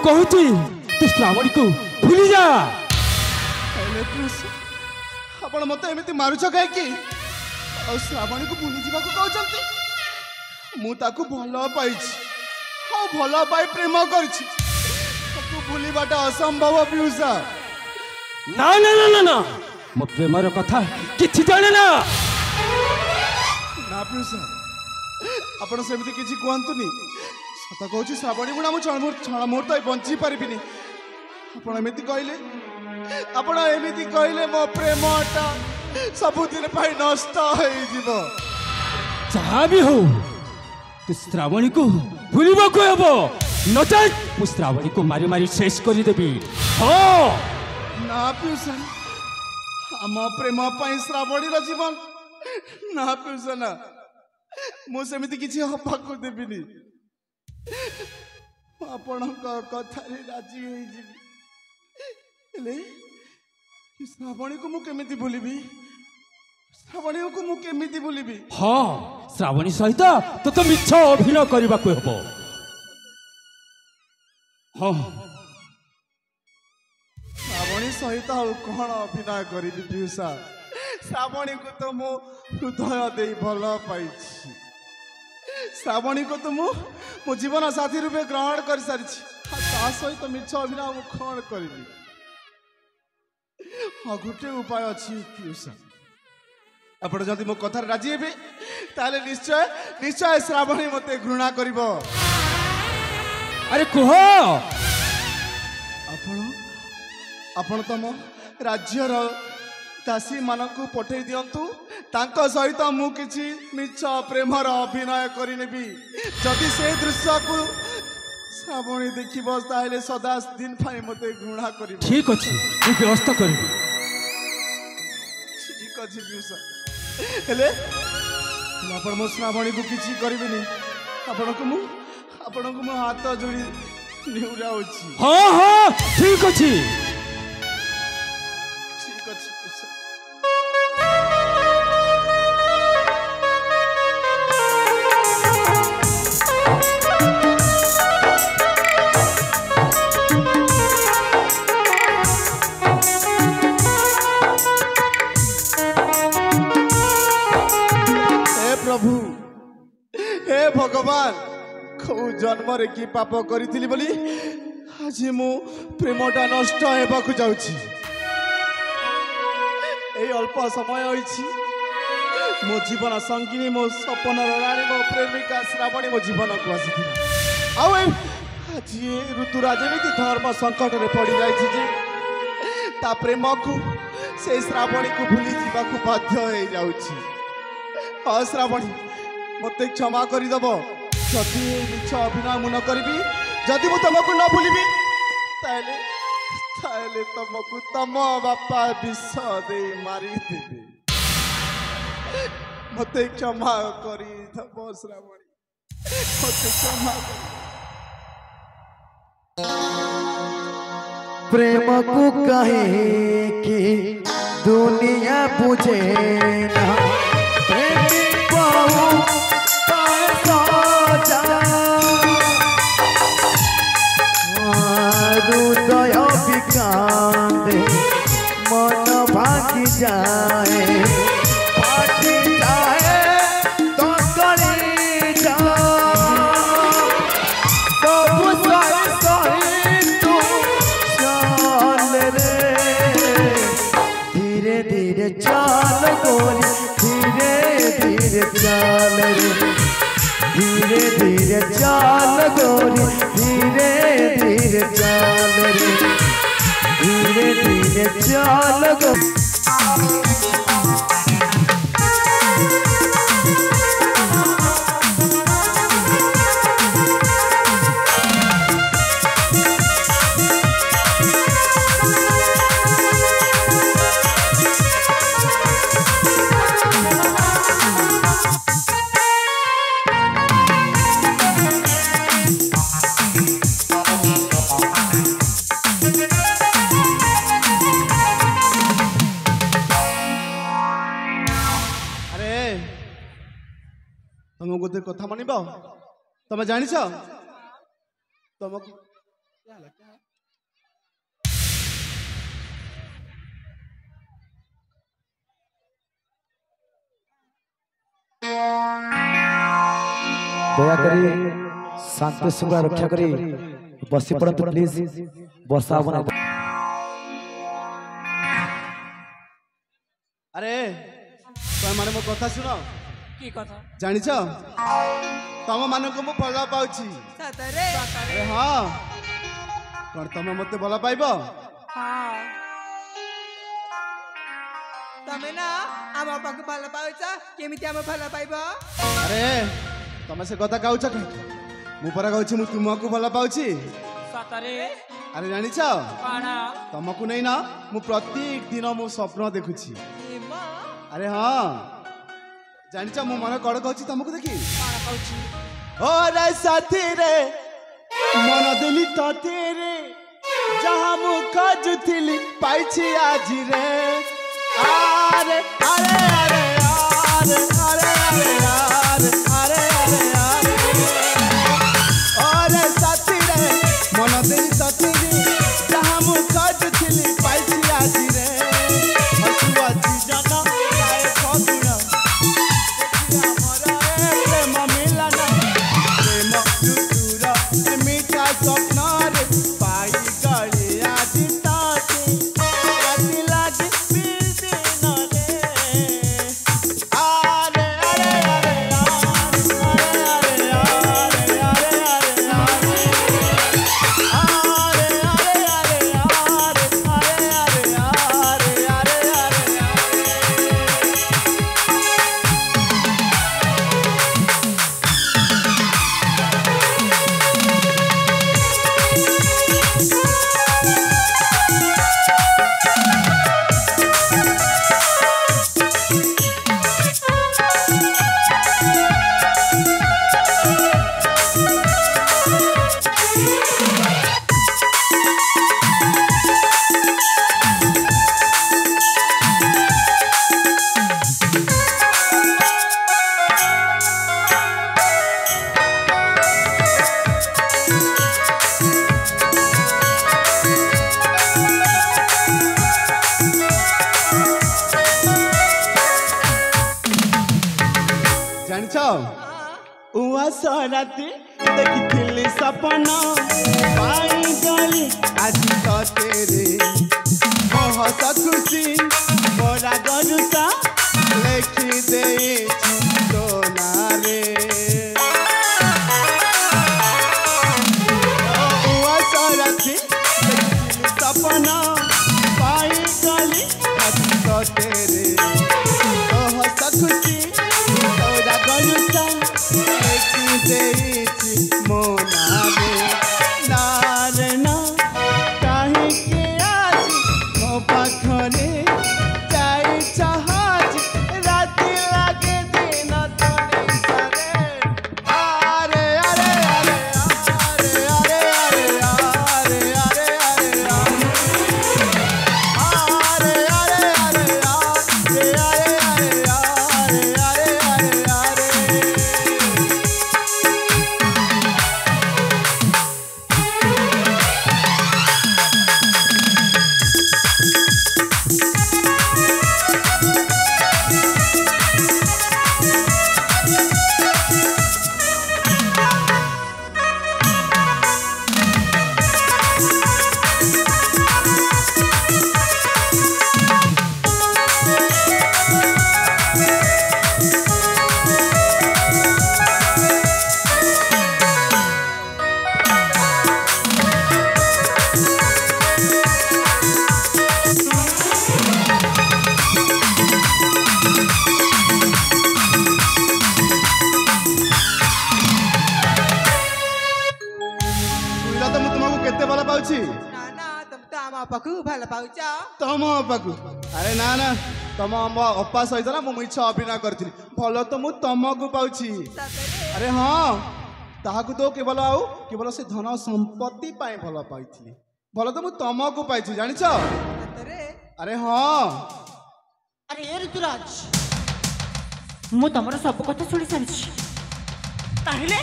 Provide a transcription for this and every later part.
कहूची तू श्रावणी को भूली जा। आपण मत एमती मारुछ कहीं श्रावणी को भूली जावा कहते मु ताकू भल पाई भल पाई प्रेम कर भूलवाटा असंभव पियूषा। ना ना ना ना ना मो प्रेमर कथा किछि जाने ना ना पियूषा आपण सेमती किछि कहंतुनी सत कहूँ श्रावणी गुणा क्षण मुहूर्त बंची पारिनी आपण एमती कहले मो प्रेमटा सबुदिन नष्ट हो जहाँ भी हो तू श्रावणी को भूलवा को हेबो नचेत मु श्रावणी को मारी मारी शेष कर देबी। हाँ ना पियूषा आम प्रेम श्रावणी जीवन ना पियूषा ना मुझे किसी हवा को देविनी आपण कथा राजी हो श्रावणी को मुझे भूलि श्रावणी को मुझे भूलि। हाँ श्रावणी सहित तो तो मिछ अभिनय करने को हेबो। हाँ श्रावणी सहित कौन अभिनय करी पियूषा श्रावणी को तो मो हृदय दे भल पाई श्रावणी को तो मो जीवन साथी रूपे ग्रहण कर सारी सहित मिछ अभिनय कौन करी। हाँ गोटे उपाय अच्छी पियूषा आपण जदि मो कथार राजी हे ताले निश्चय निश्चय श्रावणी मते घृणा करिब। अरे कुह आपण तम राज्यर दासी मानक पठे दिंतु तांको सहित मु किछि मिछ प्रेमर अभिनय करिनेबी जदि से दृश्य को श्रावणी देखिब ताले सदा दिन फाई मते घृणा करिब। ठीक अछि मु व्यवस्था करिबी। ठीक अछि पियूषा हेले आपण मो श्रावणी को किछि करिबेनी आपण को मो हाथ जोड़ी निउरा होछि। हाँ हाँ ठीक अछि ठीक अछि पियूषा। प्रभु हे भगवान खौ जन्म रे की पाप करी बोली आज मो प्रेमटा नष्ट होगा जाऊँगी। अल्प समय होइछि मो जीवन संगिनी मो सपन राणी मो प्रेमिका श्रावणी मो जीवन को आसी आज ऋतुराज एमती धर्म संकट में पड़ जाए ता प्रेम को से श्रावणी को भूली जावाक बाध्य हो जाऊँगी। हाँ श्रावणी मत क्षमा करदेव जदि मिछ अभिनय मुन करी जदि मु तुमको न भूलि तुमको तम बापा विष दे मारिदेवे मत क्षमा करदेव श्रावणी मत क्षमा प्रेम को कहे कि दुनिया बुझे ना हृदय विकांदे मन भागी जाए फाटी जाए तो गली जा सब सही तू चल रे धीरे धीरे चल गोरी धीरे धीरे चल रे धीरे धीरे चल गोरी धीरे धीरे चल रे धीरे धीरे चल गोरी। तुम गोटे कथा मानब तुम जान तुमको दयाकरी शांति सुगा रक्षा करी बसी पड़तु प्लीज वर्षा बना। अरे तुम माने मो कथा सुन की कथा जानिछ तम मानक मु भल पाउछि सतरे अरे हाँ कौन तुम मते भल पाइब हाँ तमे ना आम पाक भल पाउछ केमिति आम भल पाइब अरे तुम से कथा कहूछ मु परा कहूछि मु तुमको भल पाउछि सतरे अरे जानिछ पाना तुमको नहीं ना मु प्रत्येक दिन मु स्वप्न देखुछि एमा अरे हाँ जानिछ मु मन कड़ कहूछि तुमको देखी पाना कहूछि ओ रे साथी रे मन देली तते रे जहाँ मु खोजुथिली पाइछि आज रे अरे अरे अरे अरे अरे अरे अरे अरे अरे साथी रे मन देली तते रे जहाँ मु खोजुथिली पाइछि आज रे हसुआ जी जाना काए खदुना प्रेम मिलना प्रेम लुटुरा मीठा स्वप्न रे पाई गले आज ताते राति लागे फिर दिन रे अरे अरे अरे अरे अरे अरे अरे जानिछ उहा सराती देखिथिली सपना पाई गली आज तो तेरे बहुत खुशी मोरा गरुता लेखि देछि सोना रे उहा सराती देखिथिली सपना पाई गली आज तो तेरे बहुत खुशी तोरा गरुता लेखि देछि मोना रे नारना काहे के आज मो पाखरे जाई चाहज राति लागे दिन तोरी सरे अरे अरे अरे अरे अरे अरे अरे अरे अरे अरे अरे पाउछि ना ना तुम तो आम पाकु भल पाउछ तम पाकु अरे ना ना तम अपा सहित ना मु इच्छा अभिनय करथिली भल तो मु तमको पाउछि सतरे अरे हाँ ताहाकु तो केवल से धन संपत्ति पाए भल पाइथिली भल तो मु तमको पाइछि जानिछ सतरे अरे हाँ अरे ऋतुराज मु तमर सब कथा शुणी सारी ताहले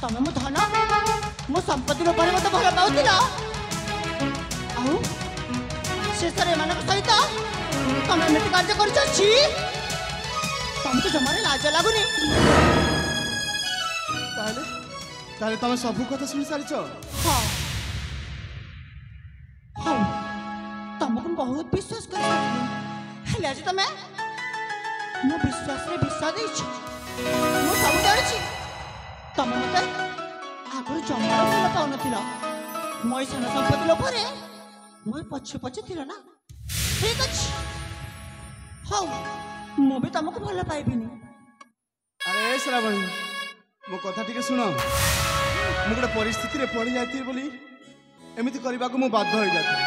ତମେ ମୋ ଧନ ମୋ ସମ୍ପତ୍ତି ରୂପରେ ମତେ ଭଲ ପାଉଥିଲ ଆଉ ଶେଷରେ ଏମାନଙ୍କ ସହିତ ତମେ ଏମିତି କାର୍ଯ୍ୟ କରିଛି ତମକୁ ଜମାରେ ଲାଜ ଲାଗୁନି ତାହେଲେ ତମେ ସବୁ କଥା ଶୁଣି ସାରିଛ ହଁ ହଉ ତମକୁ ବହୁତ ବିଶ୍ୱାସ କରିପାରିଲି ହେଲେ ଆଜି ତମେ ମୋ ବିଶ୍ୱାସରେ ବିଷ ଦେଇଛ ମୁଁ ସବୁ ଜାଣିଛି ତମେ ମତେ ଆଗରୁ ଜମାରୁ ଭଲ ପାଉନଥିଲ ମୋ ଏଇ ସାନ ସମ୍ପତ୍ତି ଲୋଭରେ ମୋ ପଛେ ପଛେ ଥିଲ ନା ଠିକ ଅଛି ହଉ ମୁଁ ବି ତମକୁ ଭଲ ପାଇବିନି ଆରେ ଶ୍ରାବଣୀ ମୋ କଥା ଟିକେ ଶୁଣ ମୁଁ ଗୋଟେ ପରିସ୍ଥିତିରେ ପଡ଼ି ଯାଇଥିଲି ବୋଲି ଏମିତି କରିବାକୁ ମୁଁ ବାଧ୍ୟ ହୋଇଯାଇଥିଲି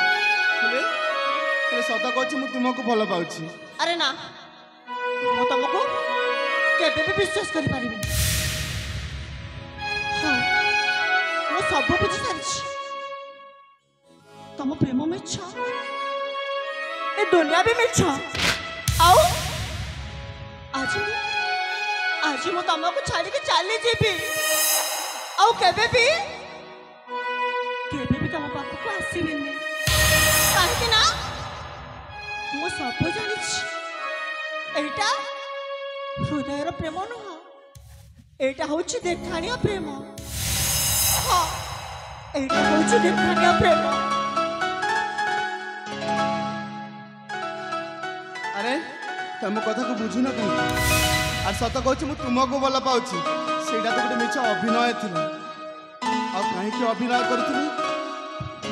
ହେଲେ ସତ କହୁଛି ମୁଁ ତୁମକୁ ଭଲ ପାଉଛି ଆରେ ନା ମୁଁ ତମକୁ କେବେ ବି ବିଶ୍ୱାସ କରିପାରିବିନି ହଁ ମୁଁ ସବୁ ବୁଝି ସାରିଛି ତମ ପ୍ରେମ ମିଛ ଏ ଦୁନିଆ ବି ମିଛ ଆଉ ଆଜି ମୁଁ ତମକୁ ଛାଡ଼ିକି ଚାଲିଯିବି ଆଉ କେବେ ବି ତମ ପାଖକୁ ଆସିବିନି କାହିଁକି ନା ମୁଁ ସବୁ ଜାଣିଛି ଏଇଟା ହୃଦୟର ପ୍ରେମ ନୁହଁ ଏଇଟା ହଉଛି ଦେଖାଣିଆ ପ୍ରେମ ହଁ ଏଇଟା ହଉଛି ଦେଖାଣିଆ ପ୍ରେମ ଆରେ ତମ କଥାକୁ ବୁଝୁନ କାହିଁକି আর সত কହୁଛି ମୁଁ ତୁମକୁ ଭଲ ପାଉଛି ସେଇଟା ତ ଗୋଟେ ମିଛ ଅଭିନୟ ଥିଲା ଆଉ କାହିଁକି ଅଭିନୟ କରୁଥିଲି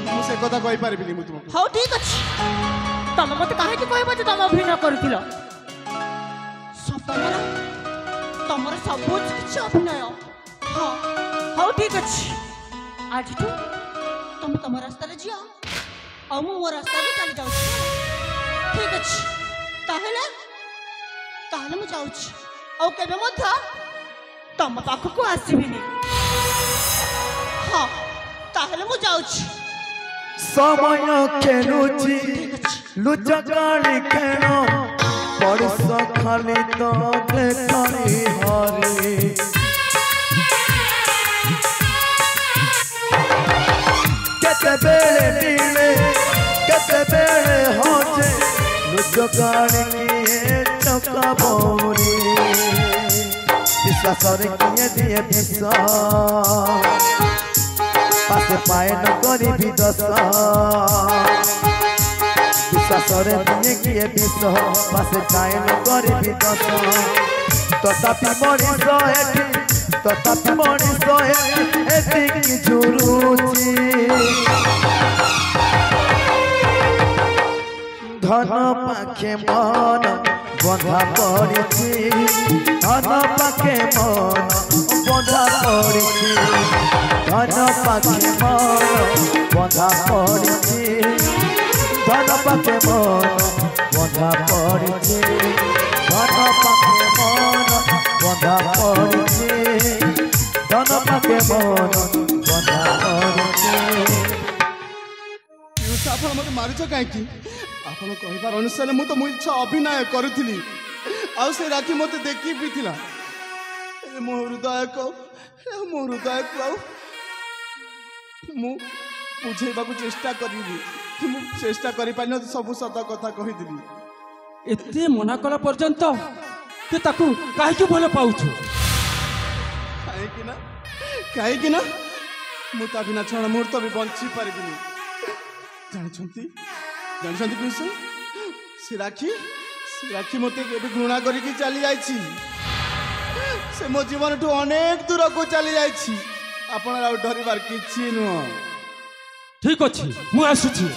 ମୁଁ ସେ କଥା କହିପାରିବିନି ମୁଁ ତୁମକୁ ହଉ ଠିକ ଅଛି ତମେ ମତେ କାହିଁକି କହିବ ଯେ ତମେ ଅଭିନୟ କରୁଥିଲ ତମର ସବୁ କିଛି ଅଭିନୟ ହଁ ହଉ ଠିକ ଅଛି ଆଜିଠୁ ତମେ ତମ ରାସ୍ତାରେ ଯିଅ ଆଉ ମୁଁ ମୋ ରାସ୍ତାରେ ଚାଲି ଯାଉଛି ଠିକ ଅଛି ତାହେଲେ ମୁଁ ଯାଉଛି ଆଉ କେବେ ମଧ୍ୟ ତମ ପାଖକୁ ଆସିବିନି ହଁ ତାହେଲେ ମୁଁ ଯାଉଛି ସମୟ ଖେଳୁଛି ଲୁଚକାଳି ଖେଳ ପଡ଼ିଶ ଖାଲି ତ ଦେଖାଣି ହରେ କେତେବେଳେ ମିଳେ କେତେବେଳେ ହଜେ ଲୁଚକାଳି କିଏ ଚକା ବৌরি বিশ্বাসরে কিয়ে দিয়ে বিষ পাশে পায়ে ন করিবি দশ বিশ্বাসরে দিয়ে কিয়ে বিষ পাশে পায়ে ন করিবি দশ তথাপি মଣିଷ এটি তথাপি মଣିଷ এটিকি ঝুরুছি ধন পাখে মন বন্ধা পড়িছি ধন পাখে মন বন্ধা পড়িছি ধন পাখে মন বন্ধা পড়িছি ধন পাখে মন বন্ধা পড়িছি ধন পাখে মন বন্ধা পড়িছি ধন পাখে মন বন্ধা পড়িছি ଆପଣ ମୋତେ ମାରୁଛ କାହିଁକି ଆପଣ କହିବାର ଅନୁସାରେ ମୁଁ ତ ମୋ ଇଚ୍ଛା ଅଭିନୟ କରୁଥିଲି ଆଉ ସେ ରାକ୍ଷୀ ମୋତେ ଦେଖି ବି ଥିଲା ମୋ ହୃଦୟକୁ ଆଉ ମୁଁ ବୁଝେଇବାକୁ ଚେଷ୍ଟା କରିବି ମୁଁ ଚେଷ୍ଟା କରିପାରିନି ସବୁ ସତ କଥା କହିଥିଲି ଏତେ ମନା କଲା ପର୍ଯ୍ୟନ୍ତ ତୁ ତାକୁ କାହିଁକି ଭଲ ପାଉଛୁ କାହିଁକି ନା ମୁଁ ତା ବିନା ଛଣ ମୁହୂର୍ତ୍ତ ବି ବଞ୍ଚି ପାରିବିନି ଜାଣିଛନ୍ତି ପିଉଷ ସେ ରାକ୍ଷୀ ମୋତେ ଏବେ ଘୃଣା କରିକି ଚାଲି ଯାଇଛି ସେ ମୋ ଜୀବନଠୁ ଅନେକ ଦୂରକୁ ଚାଲି ଯାଇଛି ଆପଣ ଆଉ ଡରିବାର କିଛି ନୁହଁ ଠିକ ଅଛି ମୁଁ ଆସୁଛି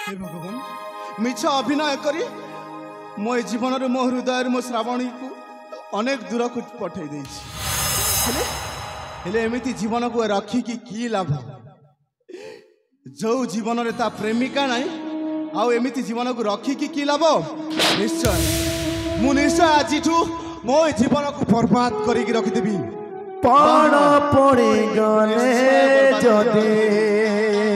हे भगवान मिछ अभिनय करी मो जीवन मो हृदय मो श्रावणी को अनेक दूर को पठे एमती जीवन को रखिकी की लाभ जो जीवन रे ता प्रेमिका नहीं आउ एमती जीवन को रखिकी की लाभ निश्चय मु निश्चय आज मो जीवन को बर्बाद करिकी रखिदेवी पाण पड़ी गले जदे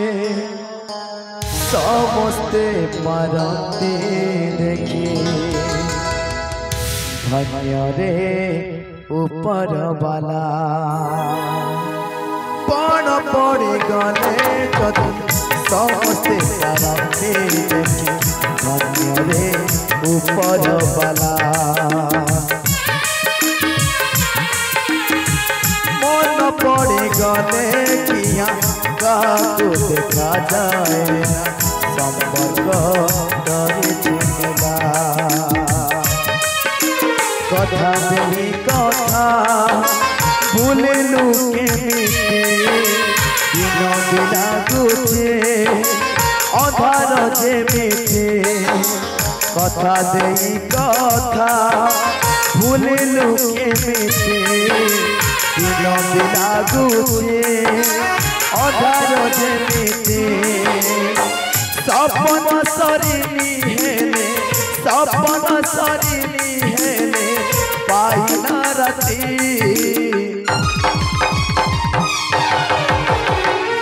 समस्ते मरते देखी धन्य रे ऊपर वाला पण पड़ी गले कदम समस्ते मरते देखी धन्य रे ऊपर वाला मन पड़ी गले किया काको देखा जाए ना संपर्क डरे चिनेगा कथा देवी कथा भूललु केमिति दिन बिना गुछे अधार जेमिति कथा देई कथा भूललु केमिति दिन बिना गुछे अधार जेमिति सपन सरिनी हेले सपन सरिनी हेले पाइना राती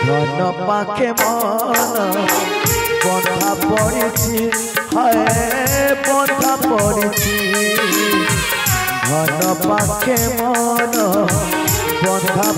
धन पाखे मन बंधा पड़ी है बंधा पड़ी धन पाखे मन बंधा